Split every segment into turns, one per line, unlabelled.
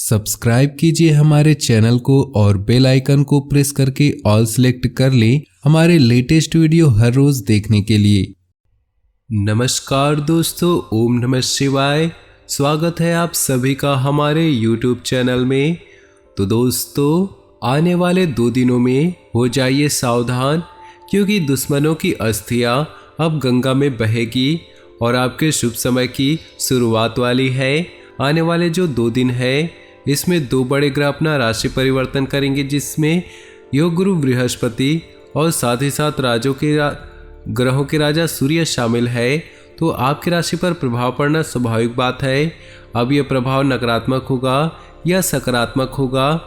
Subscribe कीजिए हमारे channel को और बेल आइकन को प्रेस करके ऑल सेलेक्ट कर लें हमारे लेटेस्ट वीडियो हर रोज देखने के लिए।
नमस्कार दोस्तों, ओम नमः शिवाय। स्वागत है आप सभी का हमारे YouTube चैनल में। तो दोस्तों, आने वाले 2 दिनों में हो जाइए सावधान, क्योंकि दुश्मनों की अस्थियां अब गंगा में बहेगी और आपके शुभ समय की शुरुआत वाली है। आने वाले जो 2 दिन है, इसमें 2 बड़े ग्रह अपना राशि परिवर्तन करेंगे, जिसमें योग गुरु बृहस्पति और साथ ही साथ ग्रहों के राजा सूर्य शामिल है। तो आपकी राशि पर प्रभाव पड़ना स्वाभाविक बात है। अब यह प्रभाव नकारात्मक होगा या सकारात्मक होगा,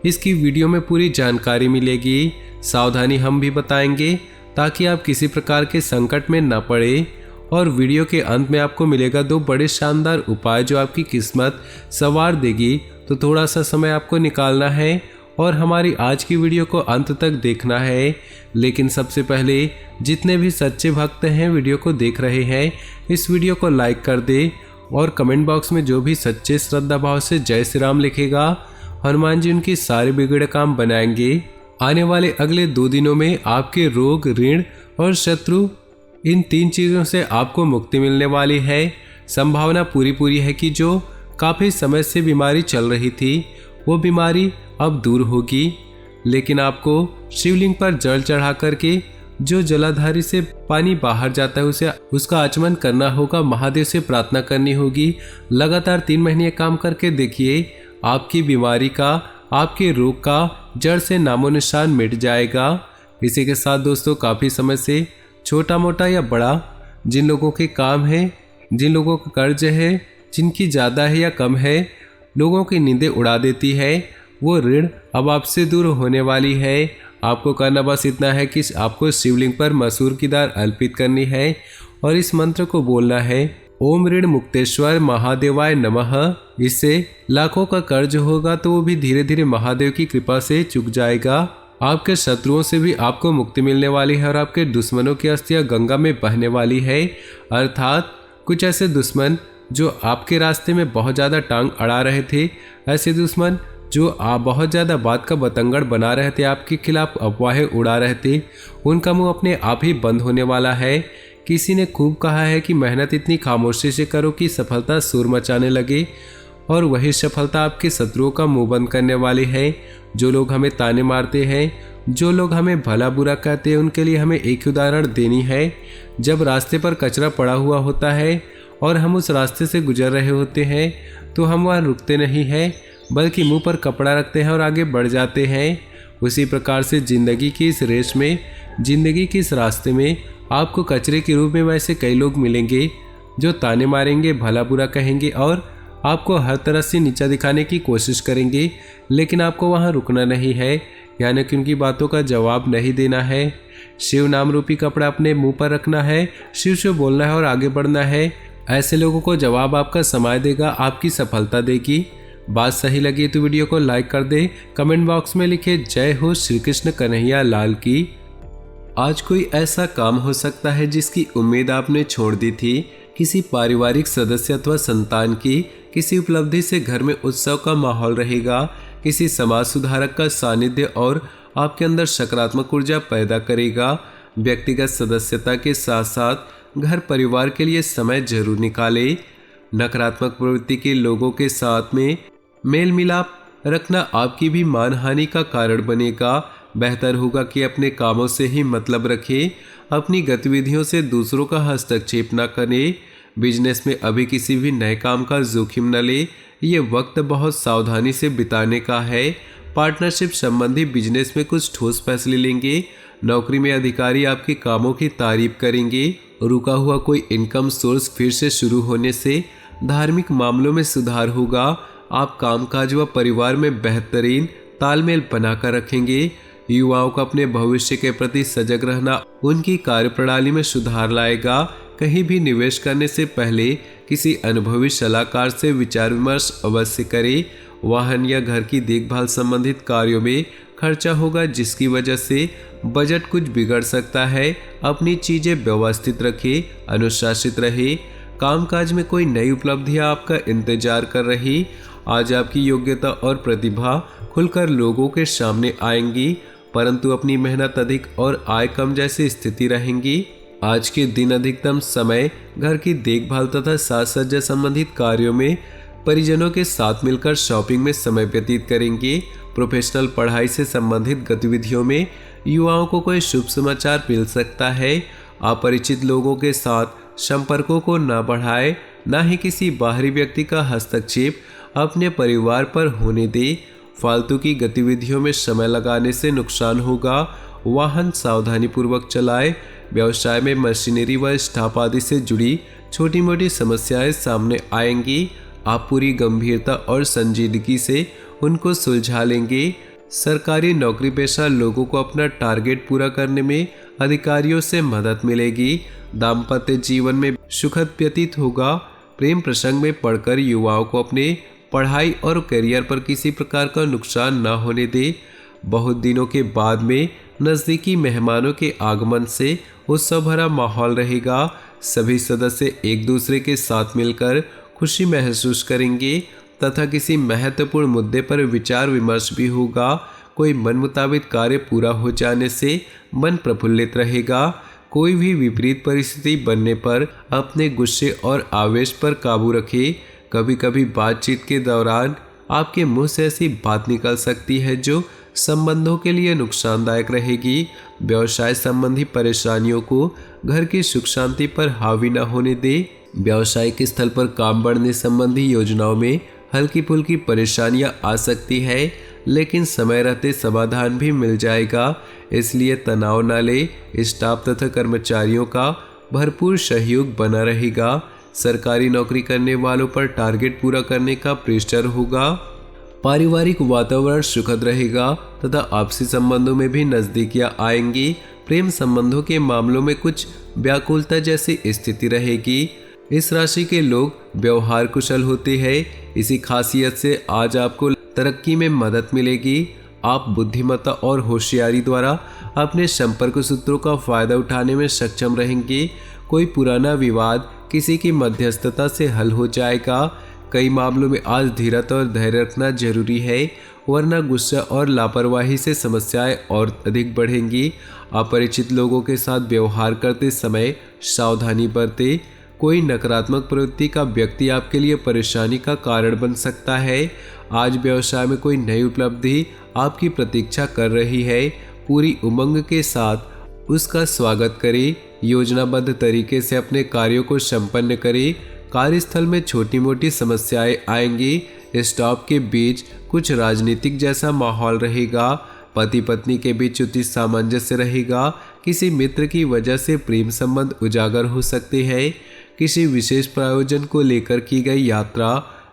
इसकी वीडियो में पूरी जानकारी मिलेगी। सावधानी हम भी बताएंगे ताकि आप किसी प्रकार के संकट में न पड़े। और वीडियो के अंत में आपको मिलेगा 2 बड़े शानदार उपाय जो आपकी किस्मत संवार देगी। तो थोड़ा सा समय आपको निकालना है और हमारी आज की वीडियो को अंत तक देखना है। लेकिन सबसे पहले जितने भी सच्चे भक्त हैं वीडियो को देख रहे हैं, इस वीडियो को लाइक कर दे और कमेंट बॉक्स में जो भी सच्चे श्रद्धा भाव से जय श्री राम लिखेगा, हनुमान जी उनकी सारे बिगड़े काम बनाएंगे। आने वाले अगले 2 दिनों में आपके रोग, ऋण और शत्रु, इन 3 चीज़ों से आपको मुक्ति मिलने वाली है। संभावना पूरी है कि जो काफ़ी समय से बीमारी चल रही थी, वो बीमारी अब दूर होगी। लेकिन आपको शिवलिंग पर जल चढ़ा करके जो जलाधारी से पानी बाहर जाता है उसका आचमन करना होगा, महादेव से प्रार्थना करनी होगी। लगातार 3 महीने काम करके देखिए, आपकी बीमारी का, आपके रोग का जड़ से नामो निशान मिट जाएगा। इसी के साथ दोस्तों, काफ़ी समय से छोटा मोटा या बड़ा जिन लोगों के काम है, जिन लोगों का कर्ज है, जिनकी ज़्यादा है या कम है, लोगों की नींदें उड़ा देती है, वो ऋण अब आपसे दूर होने वाली है। आपको करना बस इतना है कि आपको शिवलिंग पर मसूर की दाल अर्पित करनी है और इस मंत्र को बोलना है, ओम ऋण मुक्तेश्वर महादेवाय नमः। इससे लाखों का कर्ज होगा तो वो भी धीरे धीरे महादेव की कृपा से चुक जाएगा। आपके शत्रुओं से भी आपको मुक्ति मिलने वाली है और आपके दुश्मनों की अस्थियां गंगा में बहने वाली है। अर्थात कुछ ऐसे दुश्मन जो आपके रास्ते में बहुत ज़्यादा टांग अड़ा रहे थे, ऐसे दुश्मन जो आप बहुत ज़्यादा बात का बतंगड़ बना रहे थे, आपके खिलाफ अफवाहें उड़ा रहे थे, उनका मुंह अपने आप ही बंद होने वाला है। किसी ने खूब कहा है कि मेहनत इतनी खामोशी से करो कि सफलता शोर मचाने लगे, और वही सफलता आपके शत्रुओं का मुंह बंद करने वाली है। जो लोग हमें ताने मारते हैं, जो लोग हमें भला बुरा कहते हैं, उनके लिए हमें एक उदाहरण देनी है। जब रास्ते पर कचरा पड़ा हुआ होता है और हम उस रास्ते से गुजर रहे होते हैं, तो हम वहाँ रुकते नहीं हैं, बल्कि मुंह पर कपड़ा रखते हैं और आगे बढ़ जाते हैं। उसी प्रकार से ज़िंदगी की इस रेस में, ज़िंदगी के इस रास्ते में आपको कचरे के रूप में वैसे कई लोग मिलेंगे जो ताने मारेंगे, भला बुरा कहेंगे और आपको हर तरह से नीचा दिखाने की कोशिश करेंगे। लेकिन आपको वहाँ रुकना नहीं है, यानी कि उनकी बातों का जवाब नहीं देना है। शिव नाम रूपी कपड़ा अपने मुंह पर रखना है, शिव शिव बोलना है और आगे बढ़ना है। ऐसे लोगों को जवाब आपका समय देगा, आपकी सफलता देगी। बात सही लगी तो वीडियो को लाइक कर दे, कमेंट बॉक्स में लिखे जय हो श्री कृष्ण कन्हैया लाल की। आज कोई ऐसा काम हो सकता है जिसकी उम्मीद आपने छोड़ दी थी। किसी पारिवारिक सदस्य अथवा संतान की किसी उपलब्धि से घर में उत्सव का माहौल रहेगा। किसी समाज सुधारक का सानिध्य और आपके अंदर सकारात्मक ऊर्जा पैदा करेगा। व्यक्तिगत सदस्यता के साथ साथ घर परिवार के लिए समय जरूर निकालें। नकारात्मक प्रवृत्ति के लोगों के साथ में मेल मिलाप रखना आपकी भी मानहानि का कारण बनेगा। बेहतर होगा कि अपने कामों से ही मतलब रखें, अपनी गतिविधियों से दूसरों का हस्तक्षेप न करें। बिजनेस में अभी किसी भी नए काम का जोखिम न ले, ये वक्त बहुत सावधानी से बिताने का है। पार्टनरशिप संबंधी बिजनेस में कुछ ठोस फैसले लेंगे। नौकरी में अधिकारी आपके कामों की तारीफ करेंगे। रुका हुआ कोई इनकम सोर्स फिर से शुरू होने से धार्मिक मामलों में सुधार होगा। आप कामकाज व परिवार में बेहतरीन तालमेल बनाकर रखेंगे। युवाओं को अपने भविष्य के प्रति सजग रहना उनकी कार्यप्रणाली में सुधार लाएगा। कहीं भी निवेश करने से पहले किसी अनुभवी सलाहकार से विचार विमर्श अवश्य करें। वाहन या घर की देखभाल संबंधित कार्यों में खर्चा होगा, जिसकी वजह से बजट कुछ बिगड़ सकता है। अपनी चीजें व्यवस्थित रखें, अनुशासित रहे। कामकाज में कोई नई उपलब्धियां आपका इंतजार कर रही। आज आपकी योग्यता और प्रतिभा खुलकर लोगों के सामने आएंगी, परंतु अपनी मेहनत अधिक और आय कम जैसी स्थिति रहेंगी। आज के दिन अधिकतम समय घर की देखभाल तथा साज सज्जा संबंधित कार्यों में परिजनों के साथ मिलकर शॉपिंग में समय व्यतीत करेंगे। प्रोफेशनल पढ़ाई से संबंधित गतिविधियों में युवाओं को कोई शुभ समाचार मिल सकता है। अपरिचित लोगों के साथ संपर्कों को न बढ़ाएं, न ही किसी बाहरी व्यक्ति का हस्तक्षेप अपने परिवार पर होने दें। फालतू की गतिविधियों में समय लगाने से नुकसान होगा। वाहन सावधानी पूर्वक चलाएं। व्यवसाय में मशीनरी व स्टाफ आदि से जुड़ी छोटी मोटी समस्याएं सामने आएंगी। आप पूरी गंभीरता और संजीदगी से उनको सुलझा लेंगे। सरकारी नौकरी पेशा लोगों को अपना टारगेट पूरा करने में अधिकारियों से मदद मिलेगी। दाम्पत्य जीवन में सुखद व्यतीत होगा। प्रेम प्रसंग में पढ़कर युवाओं को अपने पढ़ाई और करियर पर किसी प्रकार का नुकसान न होने दे। बहुत दिनों के बाद में नज़दीकी मेहमानों के आगमन से उत्सव भरा माहौल रहेगा। सभी सदस्य एक दूसरे के साथ मिलकर खुशी महसूस करेंगे तथा किसी महत्वपूर्ण मुद्दे पर विचार विमर्श भी होगा। कोई मन मुताबिक कार्य पूरा हो जाने से मन प्रफुल्लित रहेगा। कोई भी विपरीत परिस्थिति बनने पर अपने गुस्से और आवेश पर काबू रखें। कभी कभी बातचीत के दौरान आपके मुंह से ऐसी बात निकल सकती है जो संबंधों के लिए नुकसानदायक रहेगी। व्यवसाय संबंधी परेशानियों को घर की सुख शांति पर हावी न होने दे। व्यावसायिक स्थल पर काम बढ़ने संबंधी योजनाओं में हल्की फुल्की परेशानियां आ सकती है, लेकिन समय रहते समाधान भी मिल जाएगा, इसलिए तनाव न ले। स्टाफ तथा कर्मचारियों का भरपूर सहयोग बना रहेगा। सरकारी नौकरी करने वालों पर टारगेट पूरा करने का प्रेशर होगा। पारिवारिक वातावरण सुखद रहेगा तथा आपसी संबंधों में भी नजदीकियां आएंगी। प्रेम संबंधों के मामलों में कुछ व्याकुलता जैसी स्थिति रहेगी। इस राशि के लोग व्यवहार कुशल होते हैं। इसी खासियत से आज आपको तरक्की में मदद मिलेगी। आप बुद्धिमत्ता और होशियारी द्वारा अपने संपर्क सूत्रों का फायदा उठाने में सक्षम रहेंगे। कोई पुराना विवाद किसी की मध्यस्थता से हल हो जाएगा। कई मामलों में आज धीरज और धैर्य रखना जरूरी है, वरना गुस्सा और लापरवाही से समस्याएं और अधिक बढ़ेंगी। अपरिचित लोगों के साथ व्यवहार करते समय सावधानी बरतें। कोई नकारात्मक प्रवृत्ति का व्यक्ति आपके लिए परेशानी का कारण बन सकता है। आज व्यवसाय में कोई नई उपलब्धि आपकी प्रतीक्षा कर रही है। पूरी उमंग के साथ उसका स्वागत करें। योजनाबद्ध तरीके से अपने कार्यों को संपन्न करें। कार्यस्थल में छोटी मोटी समस्याएं आएंगी। स्टाफ के बीच कुछ राजनीतिक जैसा माहौल रहेगा। पति पत्नी के बीच उचित सामंजस्य रहेगा। किसी मित्र की वजह से प्रेम संबंध उजागर हो सकते हैं। किसी विशेष प्रायोजन को लेकर की गई यात्रा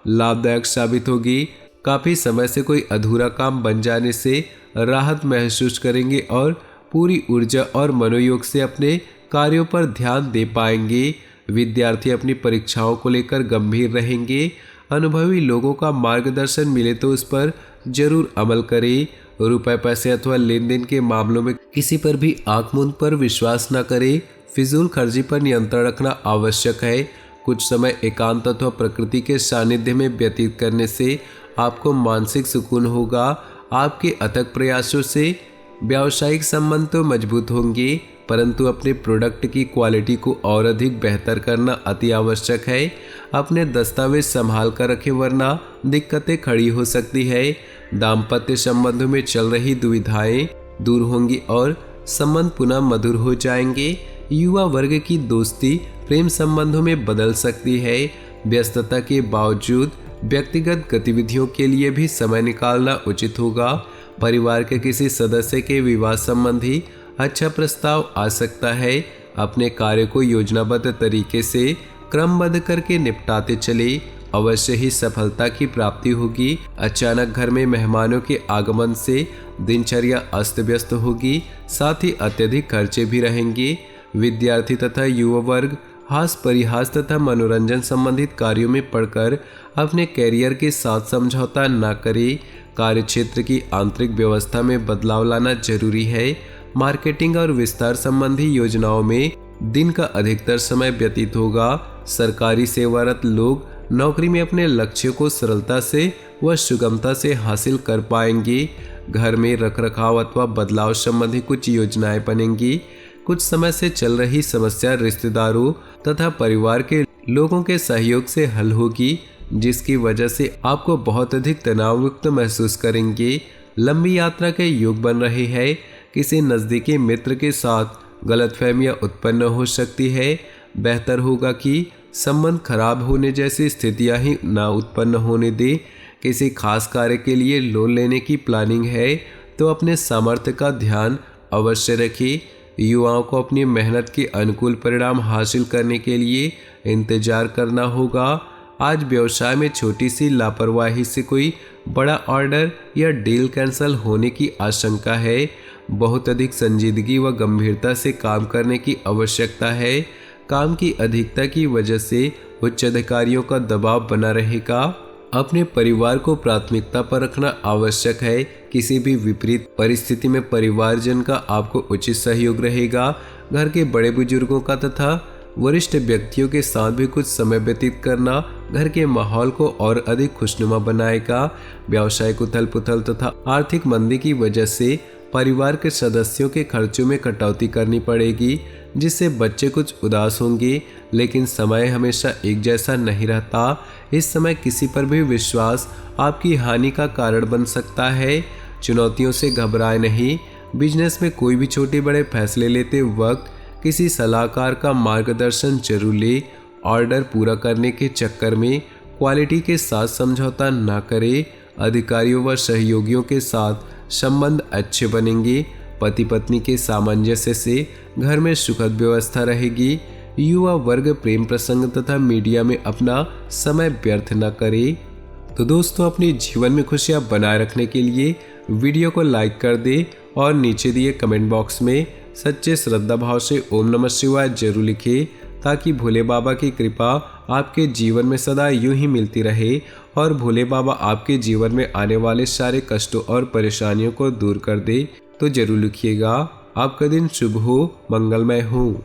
लाभदायक साबित होगी। काफ़ी समय से कोई अधूरा काम बन जाने से राहत महसूस करेंगे और पूरी ऊर्जा और मनोयोग से अपने कार्यों पर ध्यान दे पाएंगे। विद्यार्थी अपनी परीक्षाओं को लेकर गंभीर रहेंगे। अनुभवी लोगों का मार्गदर्शन मिले तो उस पर जरूर अमल करें। रुपए पैसे अथवा लेन देन के मामलों में किसी पर भी आंख मूंद पर विश्वास न करें। फिजूल खर्ची पर नियंत्रण रखना आवश्यक है। कुछ समय एकांत अथवा प्रकृति के सानिध्य में व्यतीत करने से आपको मानसिक सुकून होगा। आपके अथक प्रयासों से व्यावसायिक संबंध तो मजबूत होंगे, परंतु अपने प्रोडक्ट की क्वालिटी को और अधिक बेहतर करना अति आवश्यक है। अपने दस्तावेज संभाल कर रखें, वरना दिक्कतें खड़ी हो सकती है। दाम्पत्य संबंधों में चल रही दुविधाएं दूर होंगी और संबंध पुनः मधुर हो जाएंगे। युवा वर्ग की दोस्ती प्रेम संबंधों में बदल सकती है। व्यस्तता के बावजूद व्यक्तिगत गतिविधियों के लिए भी समय निकालना उचित होगा। परिवार के किसी सदस्य के विवाह संबंधी अच्छा प्रस्ताव आ सकता है। अपने कार्य को योजनाबद्ध तरीके से क्रमबद्ध करके निपटाते चले, अवश्य ही सफलता की प्राप्ति होगी। अचानक घर में मेहमानों के आगमन से दिनचर्या अस्त व्यस्त होगी, साथ ही अत्यधिक खर्चे भी रहेंगे। विद्यार्थी तथा युवा वर्ग हास परिहास तथा मनोरंजन संबंधित कार्यों में पढ़कर अपने कैरियर के साथ समझौता न करें। कार्यक्षेत्र की आंतरिक व्यवस्था में बदलाव लाना जरूरी है। मार्केटिंग और विस्तार संबंधी योजनाओं में दिन का अधिकतर समय व्यतीत होगा। सरकारी सेवारत लोग नौकरी में अपने लक्ष्य को सरलता से व सुगमता से हासिल कर पाएंगे। घर में रखरखाव अथवा बदलाव संबंधी कुछ योजनाएं बनेंगी। कुछ समय से चल रही समस्या रिश्तेदारों तथा परिवार के लोगों के सहयोग से हल होगी, जिसकी वजह से आपको बहुत अधिक तनावयुक्त महसूस करेंगे। लंबी यात्रा के योग बन रहे हैं। किसी नज़दीकी मित्र के साथ गलतफहमियां उत्पन्न हो सकती है। बेहतर होगा कि संबंध खराब होने जैसी स्थितियां ही ना उत्पन्न होने दे। किसी खास कार्य के लिए लोन लेने की प्लानिंग है तो अपने सामर्थ्य का ध्यान अवश्य रखें। युवाओं को अपनी मेहनत के अनुकूल परिणाम हासिल करने के लिए इंतजार करना होगा। आज व्यवसाय में छोटी सी लापरवाही से कोई बड़ा ऑर्डर या डील कैंसिल होने की आशंका है। बहुत अधिक संजीदगी व गंभीरता से काम करने की आवश्यकता है। काम की अधिकता की वजह से उच्च अधिकारियों का दबाव बना रहेगा। अपने परिवार को प्राथमिकता पर रखना आवश्यक है। किसी भी विपरीत परिस्थिति में परिवारजन का आपको उचित सहयोग रहेगा। घर के बड़े बुजुर्गों का तथा वरिष्ठ व्यक्तियों के साथ भी कुछ समय व्यतीत करना घर के माहौल को और अधिक खुशनुमा बनाएगा। व्यावसायिक उथल पुथल तथा आर्थिक मंदी की वजह से परिवार के सदस्यों के खर्चों में कटौती करनी पड़ेगी, जिससे बच्चे कुछ उदास होंगे। लेकिन समय हमेशा एक जैसा नहीं रहता। इस समय किसी पर भी विश्वास आपकी हानि का कारण बन सकता है। चुनौतियों से घबराए नहीं। बिजनेस में कोई भी छोटे बड़े फैसले लेते वक्त किसी सलाहकार का मार्गदर्शन जरूर ले। ऑर्डर पूरा करने के चक्कर में क्वालिटी के साथ समझौता ना करें। अधिकारियों व सहयोगियों के साथ संबंध अच्छे बनेंगे। पति पत्नी के सामंजस्य से घर में सुखद व्यवस्था रहेगी। युवा वर्ग प्रेम प्रसंग तथा मीडिया में अपना समय व्यर्थ न करे। तो दोस्तों, अपने जीवन में खुशियां बनाए रखने के लिए वीडियो को लाइक कर दे और नीचे दिए कमेंट बॉक्स में सच्चे श्रद्धा भाव से ओम नमः शिवाय जरूर लिखें, ताकि भोले बाबा की कृपा आपके जीवन में सदा यूं ही मिलती रहे और भोले बाबा आपके जीवन में आने वाले सारे कष्टों और परेशानियों को दूर कर दे। तो जरूर लिखिएगा। आपका दिन शुभ हो, मंगलमय हो।